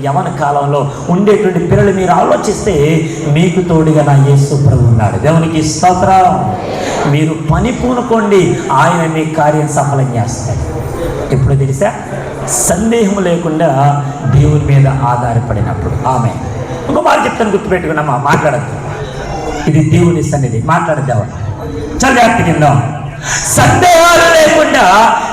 యవన కాలంలో ఉండేటువంటి పిల్లలు మీరు ఆలోచిస్తే మీకు తోడుగా నా యేసు ప్రభు ఉన్నాడు. దేవునికి స్తోత్రం. మీరు పని పూనుకోండి, ఆయన మీ కార్యం సఫలం చేస్తాడు. ఎప్పుడు తెలుసా? సందేహం లేకుండా దేవుని మీద ఆధారపడినప్పుడు. ఆమె ఇంకో మాట చెప్తాను, గుర్తుపెట్టుకున్నామా? మాట్లాడద్దు, ఇది దేవుని సన్నిధి, మాట్లాడద్దాం. చాలా జాగ్రత్త కింద. సందేహాలు లేకుండా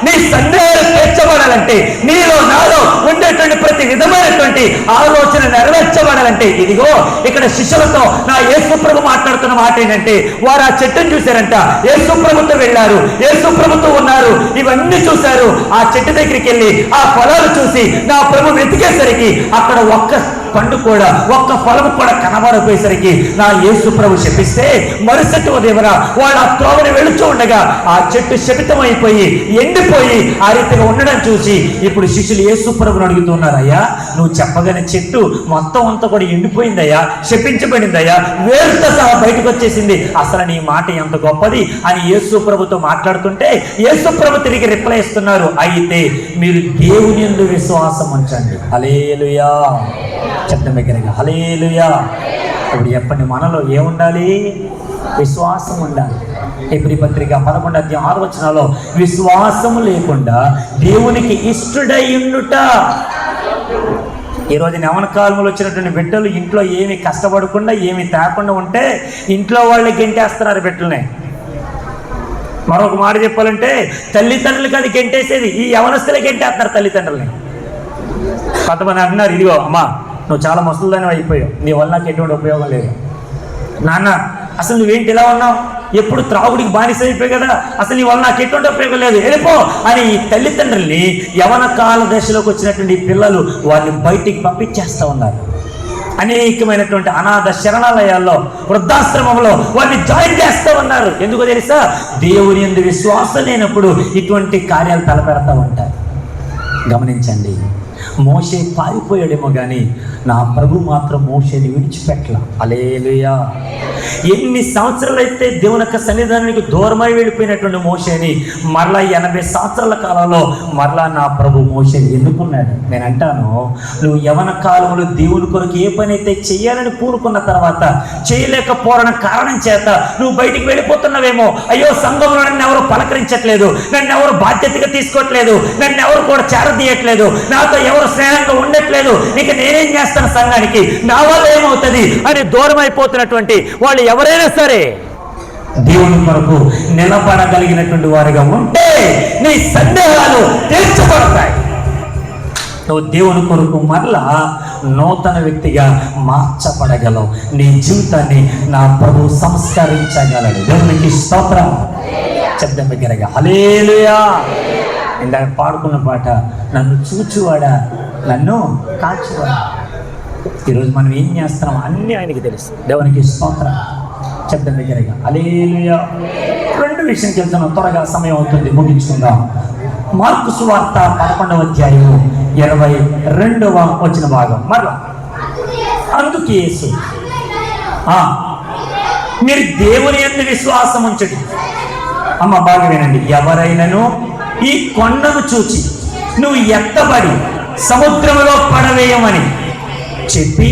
నీ సందేహాలు తీర్చబడాలంటే, నీలో నాలో ఉండేటువంటి ప్రతి విధమైనటువంటి ఆలోచన నెరవేర్చబడాలంటే, ఇదిగో ఇక్కడ శిష్యులతో నా యేసు ప్రభు మాట్లాడుతున్న మాట ఏంటంటే, వారు ఆ చెట్టును చూశారంట, యేసు ప్రభుతో వెళ్ళారు, యేసు ప్రభుతో ఉన్నారు, ఇవన్నీ చూశారు. ఆ చెట్టు దగ్గరికి వెళ్ళి ఆ ఫలాలు చూసి నా ప్రభు వెతికేసరికి అక్కడ ఒక్క పండు కూడా, ఒక్క ఫలము కూడా కనబడపోయేసరికి నా యేసు ప్రభు శపిస్తే, మరుసటి ఉదయమున వాళ్ళు ఆ త్రోవని వెళుతూ ఉండగా ఆ చెట్టు శపితమైపోయి ఎండిపోయి ఆ రీతిగా ఉండడం చూసి ఇప్పుడు శిష్యులు యేసు ప్రభుని అడుగుతున్నారు, అయ్యా నువ్వు చెప్పగానే చెట్టు మొత్తం అంతా కూడా ఎండిపోయిందయ్యా, శపించబడిందయ్యా, వేరుతో సహా బయటకు వచ్చేసింది, అసలు నీ మాట ఎంత గొప్పది అని యేసు ప్రభుతో మాట్లాడుతుంటే యేసు ప్రభు తిరిగి రిప్లై ఇస్తున్నారు, అయితే మీరు దేవుని యందు విశ్వాసం ఉంచండి. హల్లెలూయా. శబ్దం దగ్గరగా హల్లెలూయా. ఇప్పుడు చెప్పండి, మనలో ఏముండాలి? విశ్వాసం ఉండాలి. హెబ్రీ పత్రిక 11:6 విశ్వాసము లేకుండా దేవునికి ఇష్టడై ఉండుట. ఈరోజు యవన కాలంలో వచ్చినటువంటి బిడ్డలు ఇంట్లో ఏమి కష్టపడకుండా ఏమి తేకుండా ఉంటే ఇంట్లో వాళ్ళకి గెంటేస్తున్నారు బిడ్డల్ని. మరొక మాట చెప్పాలంటే తల్లిదండ్రులకి అది గెంటేసేది, ఈ యవనస్తులే గెంటేస్తున్నారు తల్లిదండ్రులని. కొంతమంది అంటున్నారు, ఇదిగో అమ్మా నువ్వు చాలా ముసలిదాని అయిపోయావు, నీ వల్ల నాకు ఎటువంటి ఉపయోగం లేదు. నాన్న అసలు నువ్వేంటి ఇలా ఉన్నావు, ఎప్పుడు త్రాగుడికి బానిస అయిపోయావు కదా, అసలు నీ వల్ల నాకు ఎటువంటి ఉపయోగం లేదు, వెళ్ళిపో అని ఈ తల్లిదండ్రుల్ని యవన కాల దశలోకి వచ్చినటువంటి పిల్లలు వాళ్ళని బయటికి పంపించేస్తూ ఉన్నారు. అనేకమైనటువంటి అనాథ శరణాలయాల్లో, వృద్ధాశ్రమంలో వారిని జాయిన్ చేస్తూ ఉన్నారు. ఎందుకో తెలుసా? దేవుని యందు విశ్వాసం లేనప్పుడు ఇటువంటి కార్యాలు తలపెడతా ఉంటారు. గమనించండి, మోషే పారిపోయాడేమో కానీ నా ప్రభు మాత్రం మోషేని విడిచిపెట్టల. హల్లెలూయా. ఎన్ని సంవత్సరాలు అయితే దేవుని యొక్క సన్నిధానానికి దూరమై వెళ్ళిపోయినటువంటి మోషేని మరలా 80 సంవత్సరాల కాలంలో మరలా నా ప్రభు మోషేని ఎన్నుకున్నాడు. నేను అంటాను, నువ్వు యవన కాలంలో దేవుని కొరకు ఏ పని అయితే చేయాలని పూనుకున్న తర్వాత చేయలేకపోవడం కారణం చేత నువ్వు బయటికి వెళ్ళిపోతున్నావేమో. అయ్యో సంఘంలో నన్ను ఎవరు పలకరించట్లేదు, నన్ను ఎవరు బాధ్యతగా తీసుకోవట్లేదు, నన్ను ఎవరు కూడా చేరదీయట్లేదు, నాతో ఎవరు స్నేహంగా ఉండట్లేదు, ఇక నేనేం చేస్తాను సంఘానికి, నా వల్ల ఏమవుతుంది అని దూరం అయిపోతున్నటువంటి వాళ్ళు ఎవరైనా సరే దేవుని కొరకు నిలబడగలిగినటువంటి వారిగా ఉంటే నీ సందేహాలు తీర్చబడతాయి. నువ్వు దేవుని కొరకు మరలా నూతన వ్యక్తిగా మార్చబడగలవు. నీ జీవితాన్ని నా ప్రభు సంస్కరించగలడు. దేవునికి స్తోత్రం. శబ్దం దగ్గరగా హల్లెలూయా. ఇందాక పాడుకున్న పాట, నన్ను చూచువాడా నన్ను కాచువాడా. ఈరోజు మనం ఏం చేస్తున్నాం అన్నీ ఆయనకి తెలుసు. దేవునికి స్తోత్రం. శబ్దం దగ్గరగా హల్లెలూయా. 2 విషయంకి వెళ్తున్నాం, త్వరగా సమయం అవుతుంది, ముగించుకుందాం. మార్కు సువార్త 11:22 భాగం. మరలా అందుకు యేసు, మీరు దేవుని యందు విశ్వాసం ఉంచండి. అమ్మ బాగా వినండి, ఎవరైనాను ఈ కొండను చూచి నువ్వు ఎత్తబడి సముద్రంలో పడవేయమని చెప్పి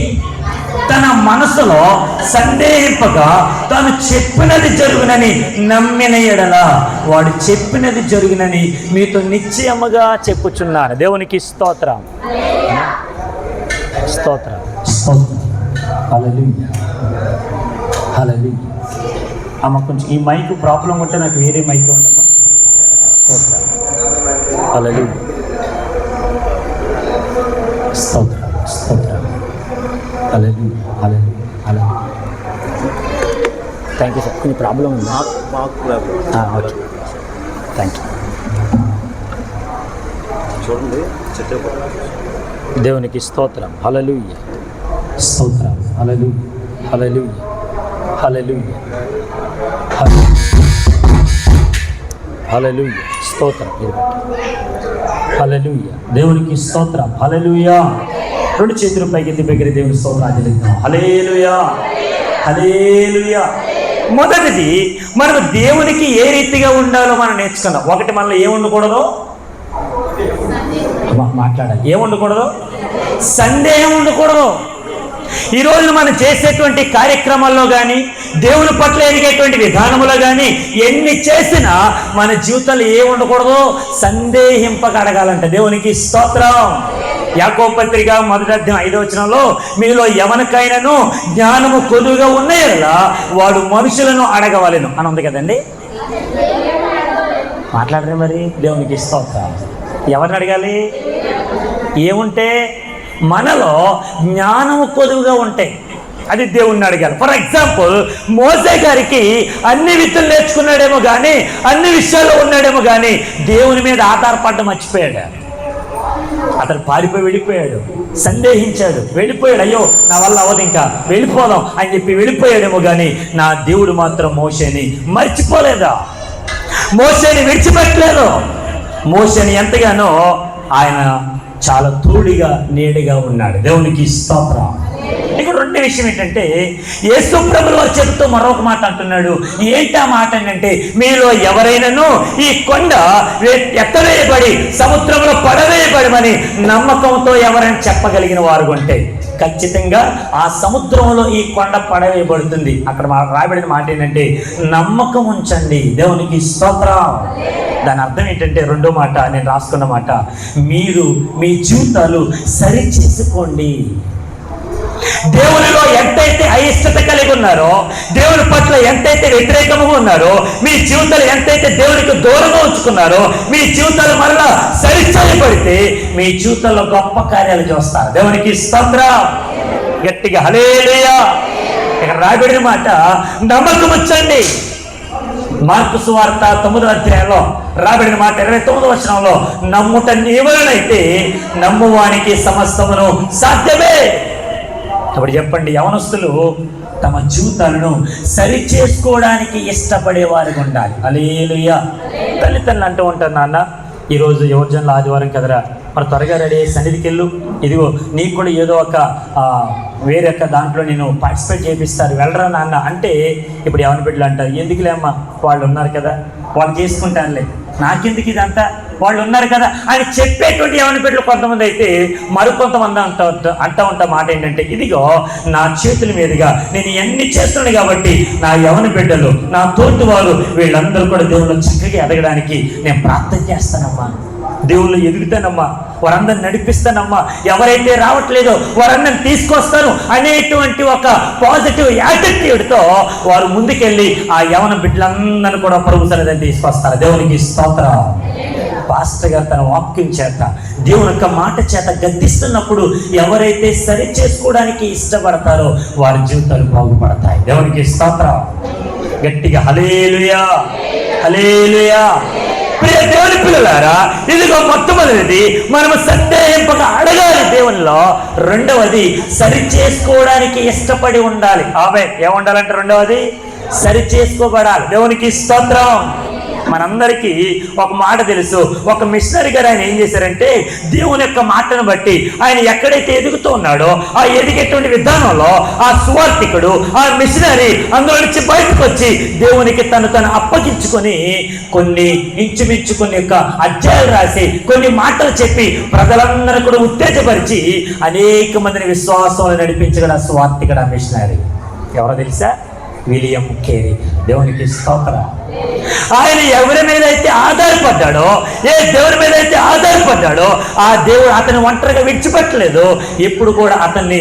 తన మనసులో సందేహింపగా తాను చెప్పినది జరుగునని నమ్మిన ఎడల వాడు చెప్పినది జరుగునని మీతో నిశ్చయముగా చెప్పుచున్నాను. దేవునికి స్తోత్రం. స్తోత్రం. హల్లెలూయా. హల్లెలూయా. అమ్మ కొంచెం ఈ మైక్ ప్రాబ్లం ఉంటే నాకు వేరే మైక్ ఉండమ్మా. స్తోత్రం. హల్లెలూయా. స్తోత్రం. స్తోత్రం. Hallelujah. Hallelujah. Hallelujah. Thank you sir. కొంచెం ప్రాబ్లం ఉంది. Okay, thank you. చూడండి, దేవునికి స్తోత్రం. హల్లెలూయా. స్తోత్రం. హల్లెలూయా. హల్లెలూయా. హల్లెలూయా. హల్లెలూయా. స్తోత్రం. హల్లెలూయా. దేవునికి స్తోత్రం. హల్లెలూయా. 2 చేతులు పైకి దగ్గర దేవుని స్తోత్రాలు చెల్లిద్దాం. హల్లెలూయా. హల్లెలూయా. మొదటిది, మనం దేవునికి ఏ రీతిగా ఉండాలో మనం నేర్చుకుందాం. ఒకటి, మనలో ఏముండకూడదు, మాట్లాడాలి, ఏముండకూడదు, సందేహం ఉండకూడదు. ఈరోజు మనం చేసేటువంటి కార్యక్రమాల్లో కానీ, దేవుని పట్ల ఎదిగేటువంటి విధానంలో కానీ ఎన్ని చేసినా మన జీవితంలో ఏ ఉండకూడదు, సందేహింపక అడగాలంట. దేవునికి స్తోత్రం. యాకోబు పత్రిక 1:5 మీలో ఎవరికైనాను జ్ఞానము కొదువుగా ఉన్నాయలా వాడు మనుషులను అడగవలెను అని ఉంది కదండి. మాట్లాడరే మరి. దేవునికి స్తోత్రం. ఎవరిని అడగాలి? ఏముంటే మనలో జ్ఞానము కొదువుగా ఉంటాయి, అది దేవుణ్ణి అడగాలి. ఫర్ ఎగ్జాంపుల్, మోసే గారికి అన్ని విద్యలు నేర్చుకున్నాడేమో కానీ, అన్ని విషయాల్లో ఉన్నాడేమో కానీ దేవుని మీద ఆధారపడడం మర్చిపోయాడు. అతను పారిపోయి వెళ్ళిపోయాడు, సందేహించాడు, వెళ్ళిపోయాడు. అయ్యో నా వల్ల అవ్వదు, ఇంకా వెళ్ళిపోదాం అని చెప్పి వెళ్ళిపోయాడేమో కానీ నా దేవుడు మాత్రం మోషేని మర్చిపోలేదా, మోషేని విడిచిపెట్టలేదు. మోషేని ఎంతగానో ఆయన చాలా తోడుగా నీడగా ఉన్నాడు. దేవునికి స్తోత్రం. ఇక్కడ రెండో విషయం ఏంటంటే, యేసు ప్రభువు వారు చెబుతూ మరొక మాట అంటున్నాడు. ఏంటి ఆ మాట అంటే, మీలో ఎవరైనాను ఈ కొండ ఎత్తవేయబడి సముద్రంలో పడవేయబడమని నమ్మకంతో ఎవరైనా చెప్పగలిగిన వారు ఉంటే ఖచ్చితంగా ఆ సముద్రంలో ఈ కొండ పడవేయబడుతుంది. అక్కడ రాయబడిన మాట ఏంటంటే, నమ్మకం ఉంచండి. దేవునికి స్తోత్రం. దాని అర్థం ఏంటంటే, రెండో మాట నేను రాసుకున్న మాట, మీరు మీ జీవితాలు సరి చేసుకోండి. దేవునిలో ఎంతైతే అయిష్టత కలిగి ఉన్నారో, దేవుని పట్ల ఎంతైతే వ్యతిరేకంగా ఉన్నారో, మీ జీవితాలు ఎంతైతే దేవునికి దూరంగా ఉంచుకున్నారో, మీ జీవితాలు మరలా సరిచేయబడితే మీ జీవితంలో గొప్ప కార్యాలు చూస్తారు. దేవునికి స్తోత్రం. గట్టిగా హల్లెలూయా. ఇక్కడ రాబడిన మాట నమ్మకం వచ్చండి. మార్కు సువార్త 9వ రాబడిన మాట 29వ నమ్ముట నీవలనైతే నమ్మువానికి సమస్తమును సాధ్యమే. అప్పుడు చెప్పండి, యవనస్తులు తమ జీవితాలను సరి చేసుకోవడానికి ఇష్టపడేవారు ఉండాలి. హల్లెలూయా. తల్లిదండ్రులు అంటూ ఉంటారు, నాన్న ఈరోజు యువజనుల ఆదివారం కదరా, మరి త్వరగా రెడీ అయ్యి సన్నిధికి వెళ్ళు, ఇదిగో నీకు కూడా ఏదో ఒక వేరొక దాంట్లో నేను పార్టిసిపేట్ చేపిస్తారు, వెళ్ళరా నాన్న అంటే ఇప్పుడు ఎవరి బిడ్డలు అంటారు, ఎందుకులే అమ్మా వాళ్ళు ఉన్నారు కదా, వాళ్ళు చేసుకుంటానులే, నాకెందుకు ఇదంతా, వాళ్ళు ఉన్నారు కదా అని చెప్పేటువంటి యవన బిడ్డలు కొంతమంది అయితే, మరికొంతమంది అంటూ ఉంటా మాట ఏంటంటే, ఇదిగో నా చేతుల మీదుగా నేను ఇవన్నీ చేస్తున్నాను కాబట్టి నా యవన బిడ్డలు, నా తోటి వారు వీళ్ళందరూ కూడా దేవుళ్ళు చక్కగా ఎదగడానికి నేను ప్రార్థన చేస్తానమ్మా, దేవుళ్ళు ఎదుగుతానమ్మా, వారందరిని నడిపిస్తానమ్మా, ఎవరైతే రావట్లేదో వారందరిని తీసుకొస్తాను అనేటువంటి ఒక పాజిటివ్ యాటిట్యూడ్తో వారు ముందుకెళ్ళి ఆ యవన బిడ్డలందరినీ కూడా ప్రభు సన్నిధికి తీసుకొస్తారు. దేవునికి స్తోత్రం. పాస్టర్ గారు తన వాక్యం చేత, దేవుని యొక్క మాట చేత గద్దిస్తున్నప్పుడు ఎవరైతే సరి చేసుకోవడానికి ఇష్టపడతారో వారి జీవితాలు బాగుపడతాయి. దేవునికి స్తోత్రం. గట్టిగా హల్లెలూయా, హల్లెలూయా. ప్రియ దేవుని పిల్లలారా, ఇదిగో మొట్టమొదటిది మనము సందేహింపక అడగాలి దేవునిలో. రెండవది సరి చేసుకోవడానికి ఇష్టపడి ఉండాలి. ఆమేన్. ఏముండాలంటే రెండవది సరి చేసుకోబడాలి. దేవునికి స్తోత్రం. మనందరికీ ఒక మాట తెలుసు, ఒక మిషనరీ గారు ఆయన ఏం చేశారంటే, దేవుని యొక్క మాటను బట్టి ఆయన ఎక్కడైతే ఎదుగుతూ ఉన్నాడో ఆ ఎదిగేటువంటి విధానంలో ఆ సువార్థికుడు, ఆ మిషనరీ అందులో నుంచి బయటకు వచ్చి దేవునికి తను అప్పగించుకొని కొన్ని ఇంచుమించు కొన్ని యొక్క అధ్యాయాలు రాసి కొన్ని మాటలు చెప్పి ప్రజలందరూ కూడా ఉత్తేజపరిచి అనేక మందిని విశ్వాసంలో నడిపించగల సువార్థికుడు ఆ మిషనరీ. ఎవరో తెలుసా? William Carey. దేవునికి స్తోత్రం. ఆయన ఎవరి మీద అయితే ఆధారపడ్డాడో, ఏ దేవుని మీద అయితే ఆధారపడ్డాడో ఆ దేవుడు అతన్ని ఒంటరిగా విడిచిపెట్టలేదు. ఎప్పుడు కూడా అతన్ని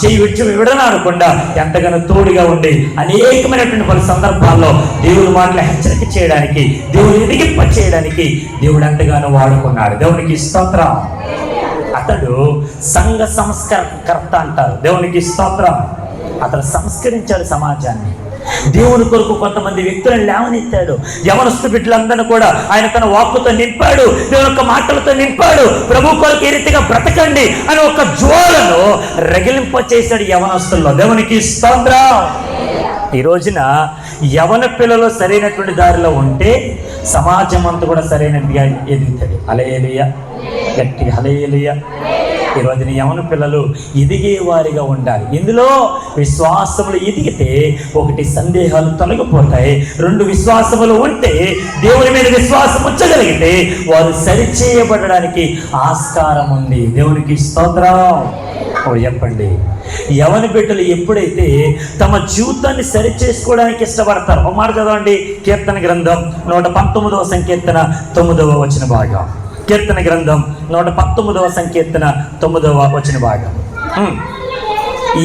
చేయి విడనాడకుండా ఎంతగానో తోడుగా ఉండి అనేకమైనటువంటి పలు సందర్భాల్లో దేవుని మాటలు హెచ్చరిక చేయడానికి, దేవుని ఎదిగింప చేయడానికి దేవుడు ఎంతగానో వాడుకున్నాడు. దేవునికి స్తోత్రం. అతడు సంఘ సంస్కర్త అంటారు. దేవునికి స్తోత్రం. అతను సంస్కరించాడు సమాజాన్ని. దేవుని కొరకు కొంతమంది వ్యక్తులను లేవనెత్తాడు. యవనస్తు బిడ్డలందరినీ కూడా ఆయన తన వాక్కుతో నింపాడు, దేవుని యొక్క మాటలతో నింపాడు. ప్రభు కొరకు ఏ రీతిగా బ్రతకండి అని ఒక జ్వాలను రగిలింప చేశాడు యవనస్తుల్లో. దేవునికి స్తోత్రం. ఈ రోజున యవన పిల్లలు సరైనటువంటి దారిలో ఉంటే సమాజం అంతా కూడా సరైనదిగా ఎదుగుతుంది. హల్లెలూయా. గట్టిగా హల్లెలూయా. ఈరోజు నీ యవన పిల్లలు ఎదిగేవారిగా ఉండాలి. ఇందులో విశ్వాసములు ఎదిగితే ఒకటి సందేహాలు తొలగిపోతాయి, రెండు విశ్వాసములు ఉంటే దేవుని మీద విశ్వాసం ఉంచగలిగితే వారు సరిచేయబడడానికి ఆస్కారం ఉంది. దేవునికి స్తోత్రం. చెప్పండి, యవన బిడ్డలు ఎప్పుడైతే తమ జీవితాన్ని సరి చేసుకోవడానికి ఇష్టపడతారు, ఒక మాట చదవండి, కీర్తన గ్రంథం 119వ సంకీర్తన 9వ వచన భాగం. కీర్తన గ్రంథం 119వ సంకీర్తన 9వ వచన భాగం.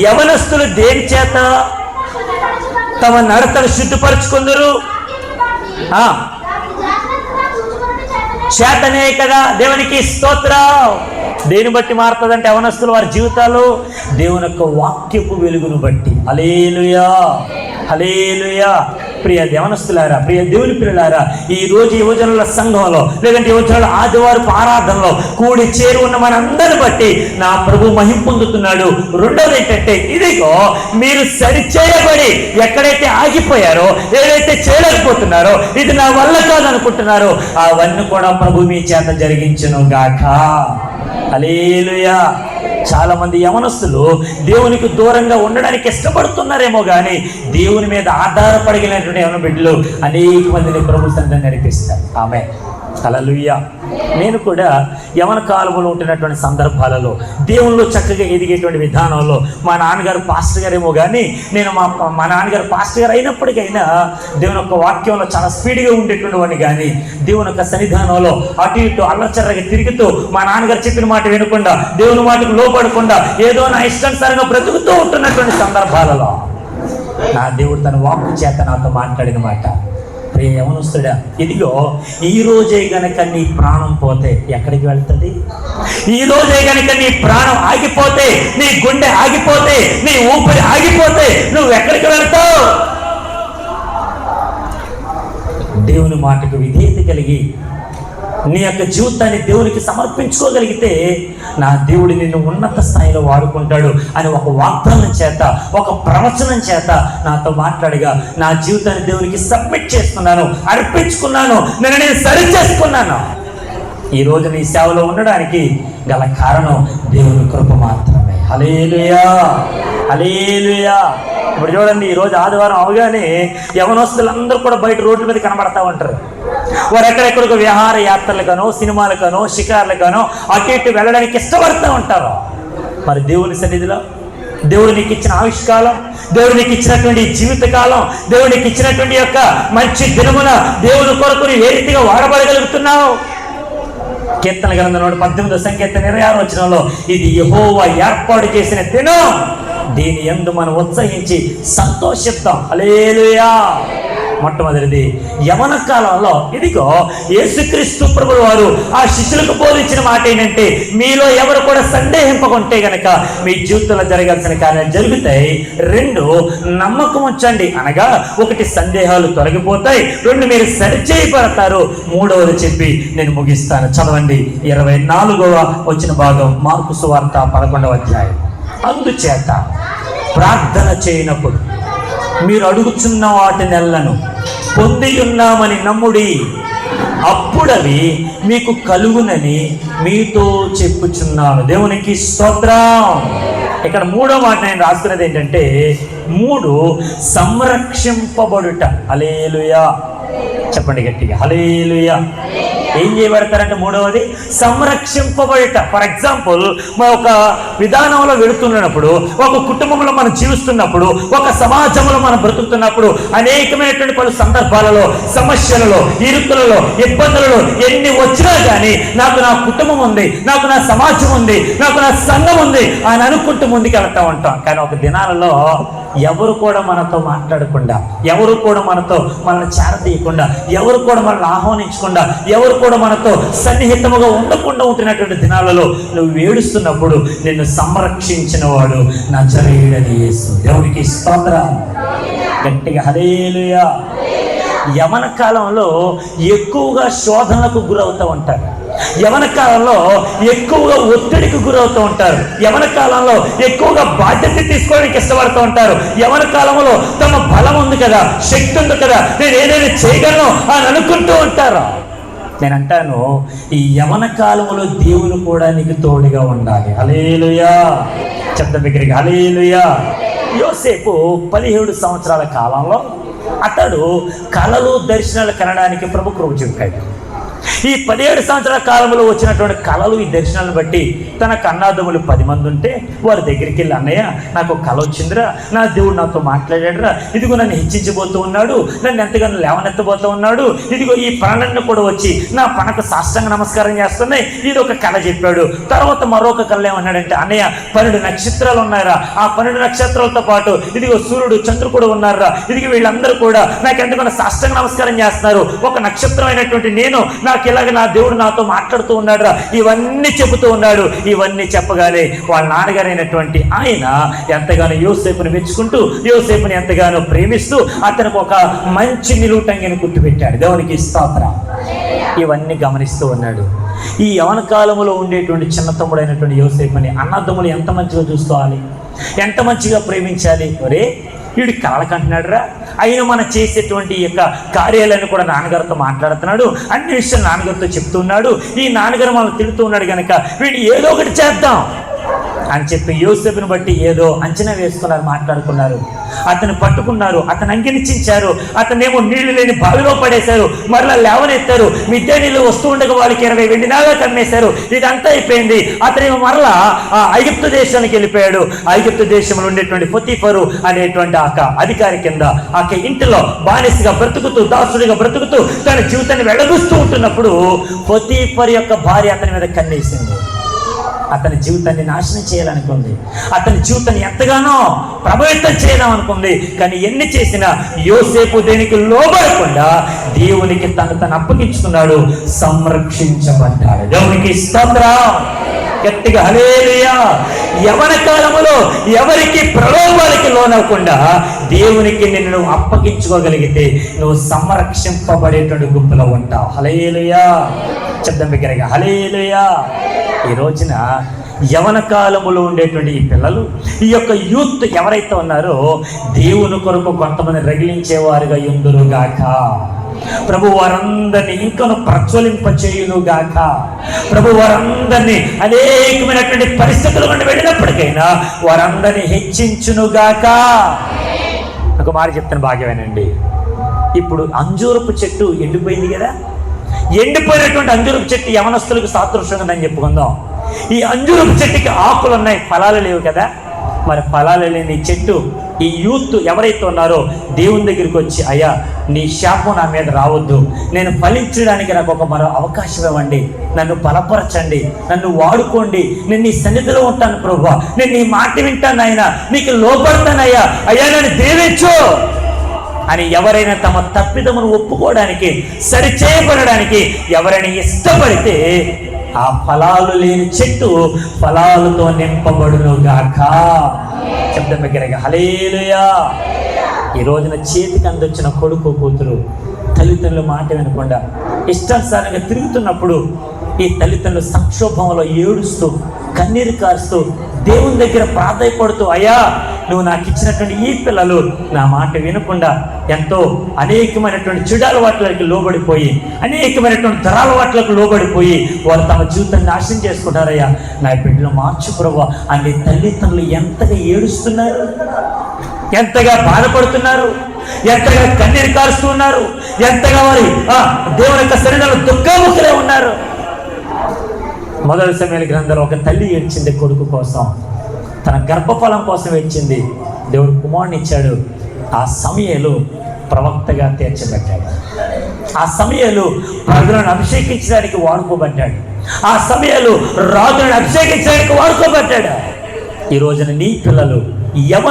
యవనస్తులు దేని చేత తమ నడతను శుద్ధిపరచుకుందరు? చేతనే కదా. దేవునికి స్తోత్రం. దేని బట్టి మారుతుందంటే యవనస్తులు వారి జీవితాలు దేవుని యొక్క వాక్యపు వెలుగును బట్టి. హల్లెలూయా, హల్లెలూయా. ప్రియ యవనస్తులారా, ప్రియ దేవుని పిల్లలారా, ఈ రోజు యువజనుల సంఘంలో లేదంటే యువజనుల ఆదివారపు ఆరాధనలో కూడి చేరి ఉన్న మనందరిని బట్టి నా ప్రభు మహిమ పొందుతున్నాడు. రెండోది ఏంటంటే, ఇదిగో మీరు సరిచేయబడి ఎక్కడైతే ఆగిపోయారో, ఏదైతే చేయలేకపోతున్నారో, ఇది నా వల్ల కాదనుకుంటున్నారో అవన్నీ కూడా ప్రభు మీ చేత జరిగించును గాక. హల్లెలూయా. చాలా మంది యవనస్తులు దేవునికి దూరంగా ఉండడానికి ఇష్టపడుతున్నారేమో కానీ దేవుని మీద ఆధారపడినటువంటి యవన బిడ్డలు అనేక మందిని ప్రభు సన్నిధిని నడిపిస్తారు. ఆమె హల్లెలూయా. నేను కూడా యవన కాలంలో ఉంటున్నటువంటి సందర్భాలలో దేవుళ్ళు చక్కగా ఎదిగేటువంటి విధానంలో మా నాన్నగారు పాస్టర్ గారేమో కానీ నేను మా నాన్నగారు పాస్టర్ గారు అయినప్పటికైనా దేవుని యొక్క వాక్యంలో చాలా స్పీడ్గా ఉండేటువంటి వాడిని కానీ దేవుని యొక్క సన్నిధానంలో అటు ఇటు అల్లచర్రగా తిరుగుతూ మా నాన్నగారు చెప్పిన మాట వినకుండా దేవుని మాటకు లోపడకుండా ఏదో నా ఇష్టానుసారంగా బ్రతుకుతూ ఉంటున్నటువంటి సందర్భాలలో నా దేవుడు తన వాక్కు చేత నాతో మాట్లాడిన మాట, ప్రియ యవనస్తుడా, ఇదిగో ఈ రోజే గనక నీ ప్రాణం పోతే ఎక్కడికి వెళ్తుంది? ఈ రోజే గనక నీ ప్రాణం ఆగిపోతే, నీ గుండె ఆగిపోతే, నీ ఊపిరి ఆగిపోతే నువ్వు ఎక్కడికి వెళ్తావు? దేవుని మాటకు విధేయత కలిగి నీ యొక్క జీవితాన్ని దేవునికి సమర్పించుకోగలిగితే నా దేవుడు నిన్ను ఉన్నత స్థాయిలో వాడుకుంటాడు అని ఒక వాగ్దానం చేత, ఒక ప్రవచనం చేత నాతో మాట్లాడగా నా జీవితాన్ని దేవునికి సబ్మిట్ చేస్తున్నాను, అర్పించుకున్నాను, నేను సరి చేసుకున్నాను. ఈరోజు నీ సేవలో ఉండడానికి గల కారణం దేవుని కృప మాత్రమే. హల్లెలూయా, హల్లెలూయా. ఇప్పుడు చూడండి, ఈరోజు ఆదివారం అవగానే యవనస్తులందరూ కూడా బయట రోడ్ల మీద కనబడతా ఉంటారు. వారు ఎక్కడెక్కడికి విహార యాత్రలకనో, సినిమాలకనో, షికార్లకనో అటు ఇటు వెళ్ళడానికి ఇష్టపడుతూ ఉంటారు. మరి దేవుని సన్నిధిలో దేవుడు నీకు ఇచ్చిన ఆయుష్కాలం, దేవుడు నీకు ఇచ్చినటువంటి జీవితకాలం, దేవుడు నీకు ఇచ్చినటువంటి యొక్క మంచి దినమున దేవుని కొరకు నువ్వు ఏ రీతిగా వాడబడగలుగుతున్నావు? కీర్తన గ్రంథం 18వ సంకీర్తన 26వ వచనంలో ఇది యెహోవా ఏర్పాటు చేసిన దినం, దీని యందు మనం ఉత్సహించి సంతోషిద్దాం. హల్లెలూయా. మొట్టమొదటిది యవన కాలంలో ఇదిగో యేసుక్రీస్తు ప్రభువు వారు ఆ శిష్యులకు బోధించిన మాట ఏంటంటే, మీలో ఎవరు కూడా సందేహింపకుంటే గనక మీ జీవితంలో జరగాల్సిన కార్యాలు జరుగుతాయి. 2 నమ్మకం ఉంచండి, అనగా 1 సందేహాలు తొలగిపోతాయి, 2 మీరు సరిచేయబడతారు. 3వది చెప్పి నేను ముగిస్తాను. చదవండి 24వ వచన భాగం, మార్కు సువార్త 11వ అధ్యాయం. అందుచేత ప్రార్థన చేయనప్పుడు మీరు అడుగుచున్న వాటినెల్లను పొంది ఉన్నామని నమ్ముడి, అప్పుడవి మీకు కలుగునని మీతో చెప్పుచున్నాను. దేవునికి స్తోత్రం. ఇక్కడ 3వ మాట నేను రాస్తున్నది ఏంటంటే, 3 సంరక్షింపబడుట. హల్లెలూయా. చెప్పండి గట్టిగా, హల్లెలూయా. ఏం చేయబడతారంటే 3వది సంరక్షింపబడట. ఫర్ ఎగ్జాంపుల్, మనం ఒక విధానంలో వెళుతున్నప్పుడు, ఒక కుటుంబంలో మనం జీవిస్తున్నప్పుడు, ఒక సమాజంలో మనం బ్రతుకుతున్నప్పుడు అనేకమైనటువంటి పలు సందర్భాలలో, సమస్యలలో, ఇరుకులలో, ఇబ్బందులలో ఎన్ని వచ్చినా కానీ నాకు నా కుటుంబం ఉంది, నాకు నా సమాజం ఉంది, నాకు నా సంఘం ఉంది అని అనుకుంటూ ముందుకు వెళ్తూ ఉంటాం. కానీ ఒక దినాలలో ఎవరు కూడా మనతో మాట్లాడకుండా, ఎవరు కూడా మనతో మనల్ని చేరదీయకుండా, ఎవరు కూడా మనల్ని ఆహ్వానించకుండా, ఎవరు కూడా మనతో సన్నిహితముగా ఉండకుండా ఉంటున్నటువంటి దినాలలో నువ్వు ఏడుస్తున్నప్పుడు నిన్ను సంరక్షించిన వాడు నజరేయుడైన యేసు. దేవునికి స్తోత్రం. గట్టిగా హల్లెలూయా. యవన కాలంలో ఎక్కువగా శోధనలకు గురవుతూ ఉంటారు, యవన కాలంలో ఎక్కువగా ఒత్తిడికి గురవుతూ ఉంటారు, యవన కాలంలో ఎక్కువగా బాధ్యత తీసుకోవడానికి ఇష్టపడుతూ ఉంటారు. యవన కాలంలో తమ బలం ఉంది కదా, శక్తి ఉంది కదా, నేను ఏదైనా చేయగలను అని అనుకుంటూ ఉంటారు. నేను అంటాను, ఈ యవన కాలంలో దేవుని కూడా నీకు తోడుగా ఉండాలి. హల్లెలూయా. శబ్దం దగ్గరికి హల్లెలూయా. యోసేపు 17 సంవత్సరాల కాలంలో అతడు కలలు దర్శనాలు కనడానికి ప్రభు కృప చూపాడు. ఈ 17 సంవత్సరాల కాలంలో వచ్చినటువంటి కళలు, ఈ దర్శనాలను బట్టి తన అన్నాదమ్ములు 10 మంది ఉంటే వారి దగ్గరికి వెళ్ళి, అన్నయ్య నాకు కళ వచ్చిందిరా, నా దేవుడు నాతో మాట్లాడాడురా, ఇదిగో నన్ను హెచ్చించబోతూ ఉన్నాడు, నన్ను ఎంతగానో లేవనెత్తబోతూ ఉన్నాడు, ఇదిగో ఈ ప్రాణాన్ని కూడా వచ్చి నా పనకు సాష్టాంగ నమస్కారం చేస్తున్నాయి, ఇది ఒక కళ చెప్పాడు. తర్వాత మరొక కళ ఏమన్నాడంటే, అన్నయ్య 12 నక్షత్రాలు ఉన్నారా, ఆ 12 నక్షత్రాలతో పాటు ఇదిగో సూర్యుడు చంద్రుడు కూడా ఉన్నారా, ఇదిగో వీళ్ళందరూ కూడా నాకు ఎంతగానో సాష్టాంగ నమస్కారం చేస్తున్నారు, ఒక నక్షత్రం అయినటువంటి నేను, నాకు ఇలాగ నా దేవుడు నాతో మాట్లాడుతూ ఉన్నాడు రా, ఇవన్నీ చెబుతూ ఉన్నాడు. ఇవన్నీ చెప్పగానే వాళ్ళ నాన్నగారైనటువంటి ఆయన ఎంతగానో యోసేపుని మెచ్చుకుంటూ, యోసేపుని ఎంతగానో ప్రేమిస్తూ అతనికి ఒక మంచి నిలువుటంగిని గుర్తుపెట్టాడు. దేవునికి స్తోత్రం. ఇవన్నీ గమనిస్తూ ఉన్నాడు. ఈ యవన కాలంలో ఉండేటువంటి చిన్న తమ్ముడైనటువంటి యోసేపుని అన్నదమ్ములు ఎంత మంచిగా చూసుకోవాలి, ఎంత మంచిగా ప్రేమించాలి. ఒరే వీడు కలకంటున్నాడు రా, అయినా మనం చేసేటువంటి యొక్క కార్యాలను కూడా నాన్నగారితో మాట్లాడుతున్నాడు, అన్ని విషయాలు నాన్నగారితో చెప్తున్నాడు, ఈ నాన్నగారు మనం తిడుతూ ఉన్నాడు కనుక వీడు ఏదో ఒకటి చేద్దాం అని చెప్పి యోసేపుని బట్టి ఏదో అంచనా వేసుకున్నారు, మాట్లాడుకున్నారు. అతను పట్టుకున్నారు, అతను అంగీకరించారు, అతనేమో నీళ్లు లేని బావిలో పడేశారు, మరలా లేవనెత్తారు, మిద్దె నీళ్ళు వస్తూ ఉండగా వాళ్ళకి 20 వెండి నాణాలు కమ్మేశారు. ఇదంతా అయిపోయింది. అతనేమో మరలా ఐగుప్తు దేశానికి వెళ్ళిపోయాడు. ఐగుప్తు దేశంలో ఉండేటువంటి పొతీఫరు అనేటువంటి అధికారి కింద ఇంటిలో బానిసగా బ్రతుకుతూ, దాసుడిగా బ్రతుకుతూ తన జీవితాన్ని వెళ్ళగూస్తూ ఉంటున్నప్పుడు పొతీఫర్ యొక్క భార్య అతని మీద కన్నేసింది. అతని జీవితాన్ని నాశనం చేయాలనుకుంది, అతని జీవితాన్ని ఎంతగానో ప్రభావితం చేద్దాం అనుకుంది. కానీ ఎన్ని చేసినా యోసేపు దేనికి లోబడకుండా దేవునికి తను అప్పగించుకున్నాడు, సంరక్షించబడ్డాడు. దేవునికి స్తోత్రం. గట్టిగా హల్లెలూయా. యవన కాలములో ఎవరికి ప్రలోభాలకి లోనవ్వకుండా దేవునికి నిన్ను అప్పగించుకోగలిగితే నువ్వు సంరక్షింపబడేటువంటి గుంపులో ఉంటావు. హల్లెలూయా. శబ్దం బిగ్గరగా హల్లెలూయా. ఈ రోజున యవన కాలములో ఉండేటువంటి ఈ పిల్లలు, ఈ యొక్క యూత్ ఎవరైతే ఉన్నారో దేవుని కొరకు కొంతమంది రగిలించేవారుగా ఉందురుగాక. ప్రభు వారందరినీ ఇంకను ప్రజ్వలింపచేయునుగాక. ప్రభు వారందరినీ అనేకమైనటువంటి పరిస్థితుల నుండి వెళ్ళినప్పటికైనా వారందరినీ హెచ్చించునుగాక. ఒక మాట చెప్తాను, భాగ్యమేనండి. ఇప్పుడు అంజూరపు చెట్టు ఎండిపోయింది కదా, ఎండిపోయినటువంటి అంజూరపు చెట్టు యవనస్తులకు సాదృశ్యంగా ఉందని చెప్పుకుందాం. ఈ అంజూరపు చెట్టుకి ఆకులు ఉన్నాయి, ఫలాలు లేవు కదా. మరి ఫలాలు లేని చెట్టు ఈ యూత్ ఎవరైతే ఉన్నారో దేవుని దగ్గరికి వచ్చి, అయ్యా నీ శాపం నా మీద రావద్దు, నేను ఫలించడానికి నాకు ఒక మరో అవకాశం ఇవ్వండి, నన్ను బలపరచండి, నన్ను వాడుకోండి, నేను నీ సన్నిధిలో ఉంటాను ప్రభువా, నేను నీ మాట వింటాను ఆయన, నీకు లోపడతానయ్యా, అయ్యా నన్ను దీవించు అని ఎవరైనా తమ తప్పిదమును ఒప్పుకోవడానికి, సరిచేయబడడానికి ఎవరైనా ఇష్టపడితే ఆ ఫలాలు లేని చెట్టు ఫలాలతో నింపబడును గాక. శబ్దం దగ్గరగా హల్లెలూయా. ఈ రోజున చేతికి అందొచ్చిన కొడుకు కూతురు తల్లిదండ్రుల మాట వినకుండా ఇష్టానుసారంగా తిరుగుతున్నప్పుడు ఈ తల్లిదండ్రులు సంక్షోభంలో ఏడుస్తూ, కన్నీరు కారుస్తూ దేవుని దగ్గర ప్రాధాయపడుతూ, అయ్యా నువ్వు నాకు ఇచ్చినటువంటి ఈ పిల్లలు నా మాట వినకుండా ఎంతో అనేకమైనటువంటి చెడు అలవాట్లకి లోబడిపోయి, అనేకమైనటువంటి ధరాలవాట్లకు లోబడిపోయి వారు తమ జీవితాన్ని నాశనం చేసుకుంటారయ్యా, నా బిడ్డలు మార్చు ప్రభువా అని తల్లిదండ్రులు ఎంతగా ఏడుస్తున్నారు, ఎంతగా బాధపడుతున్నారు, ఎంతగా కన్నీరు కారుస్తున్నారు, ఎంతగా వారి దేవుని యొక్క శరీరంలో దుఃఖముఖులే ఉన్నారు. మొదటి సమయాల గ్రంథంలో ఒక తల్లి ఏడ్చింది కొడుకు కోసం, తన గర్భఫలం కోసం ఏడ్చింది. దేవుడు కుమారుని ఇచ్చాడు. ఆ సమయాలు ప్రవక్తగా తీర్చబడ్డాడు. ఆ సమయాలు ప్రజలను అభిషేకించడానికి వాడుకోబడ్డాడు. ఆ సమయాలు రాజులను అభిషేకించడానికి వాడుకోబడ్డాడు. ఈ రోజున నీ పిల్లలు